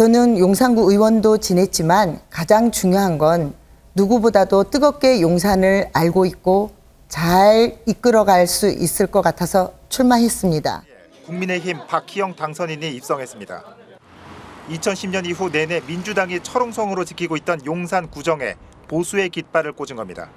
저는 용산구 의원도 지냈지만 가장 중요한 건 누구보다도 뜨겁게 용산을 알고 있고 잘 이끌어갈 수 있을 것 같아서 출마했습니다. 국민의힘 박희영 당선인이 입성했습니다. 2010년 이후 내내 민주당이 철옹성으로 지키고 있던 용산 구정에 보수의 깃발을 꽂은 겁니다.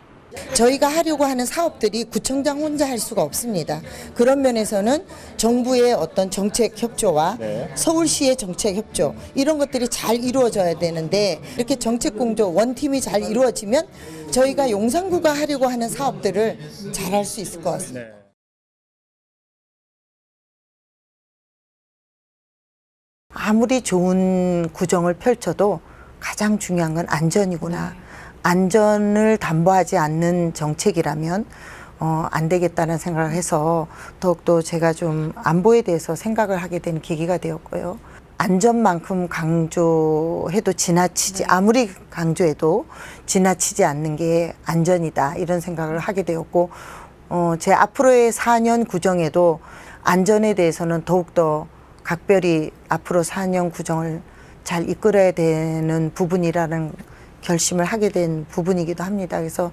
저희가 하려고 하는 사업들이 구청장 혼자 할 수가 없습니다. 그런 면에서는 정부의 어떤 정책 협조와 서울시의 정책 협조 이런 것들이 잘 이루어져야 되는데 이렇게 정책 공조 원팀이 잘 이루어지면 저희가 용산구가 하려고 하는 사업들을 잘 할 수 있을 것 같습니다. 아무리 좋은 구정을 펼쳐도 가장 중요한 건 안전이구나. 안전을 담보하지 않는 정책이라면 안 되겠다는 생각을 해서 더욱더 제가 좀 안보에 대해서 생각을 하게 된 계기가 되었고요. 안전만큼 강조해도 아무리 강조해도 지나치지 않는 게 안전이다 이런 생각을 하게 되었고 제 앞으로의 4년 구정에도 안전에 대해서는 더욱더 각별히 앞으로 4년 구정을 잘 이끌어야 되는 부분이라는 결심을 하게 된 부분이기도 합니다. 그래서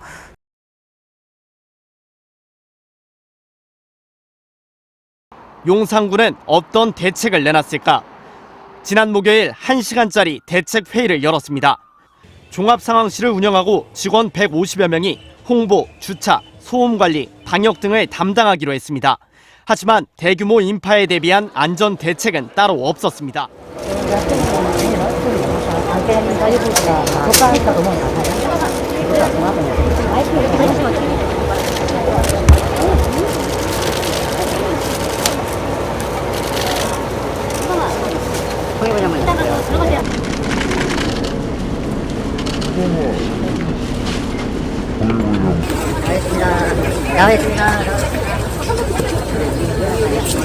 용산구는 어떤 대책을 내놨을까? 지난 목요일 1시간짜리 대책 회의를 열었습니다. 종합상황실을 운영하고 직원 150여 명이 홍보, 주차, 소음관리, 방역 등을 담당하기로 했습니다. 하지만 대규모 인파에 대비한 안전 대책은 따로 없었습니다.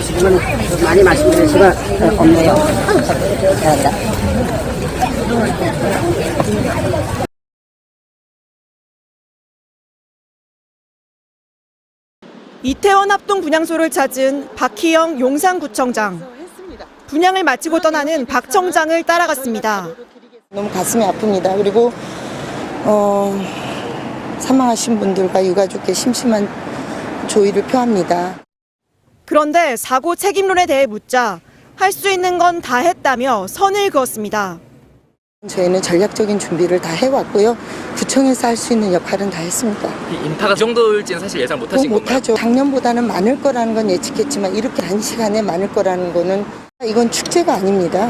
지금은 많이 말씀드릴 수가 없네요. 이태원 합동 분향소를 찾은 박희영 용산구청장. 분향을 마치고 떠나는 박 청장을 따라갔습니다. 너무 가슴이 아픕니다. 그리고 사망하신 분들과 유가족께 심심한 조의를 표합니다. 그런데 사고 책임론에 대해 묻자 할 수 있는 건 다 했다며 선을 그었습니다. 저희는 전략적인 준비를 다 해왔고요. 구청에서 할 수 있는 역할은 다 했습니다. 인파가 이 정도일지는 사실 예상 못하신 건가요? 못하죠. 작년보다는 많을 거라는 건 예측했지만 이렇게 단시간에 많을 거라는 거는 이건 축제가 아닙니다.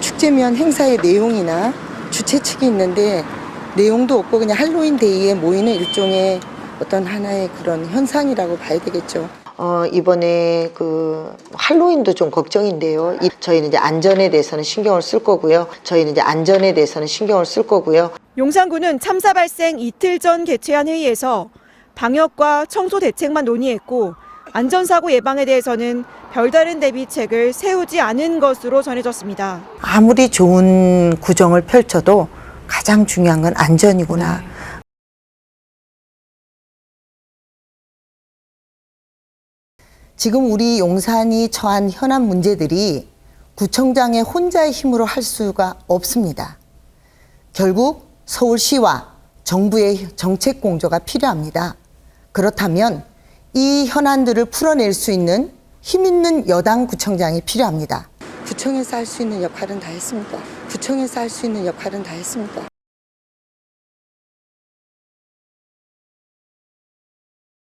축제면 행사의 내용이나 주최 측이 있는데 내용도 없고 그냥 할로윈 데이에 모이는 일종의 어떤 하나의 그런 현상이라고 봐야 되겠죠. 이번에 그 할로윈도 좀 걱정인데요. 저희는 이제 안전에 대해서는 신경을 쓸 거고요. 용산구는 참사 발생 이틀 전 개최한 회의에서 방역과 청소 대책만 논의했고 안전사고 예방에 대해서는 별다른 대비책을 세우지 않은 것으로 전해졌습니다. 아무리 좋은 구정을 펼쳐도 가장 중요한 건 안전이구나. 지금 우리 용산이 처한 현안 문제들이 구청장의 혼자의 힘으로 할 수가 없습니다. 결국 서울시와 정부의 정책 공조가 필요합니다. 그렇다면 이 현안들을 풀어낼 수 있는 힘 있는 여당 구청장이 필요합니다. 구청에서 할 수 있는 역할은 다 했습니다.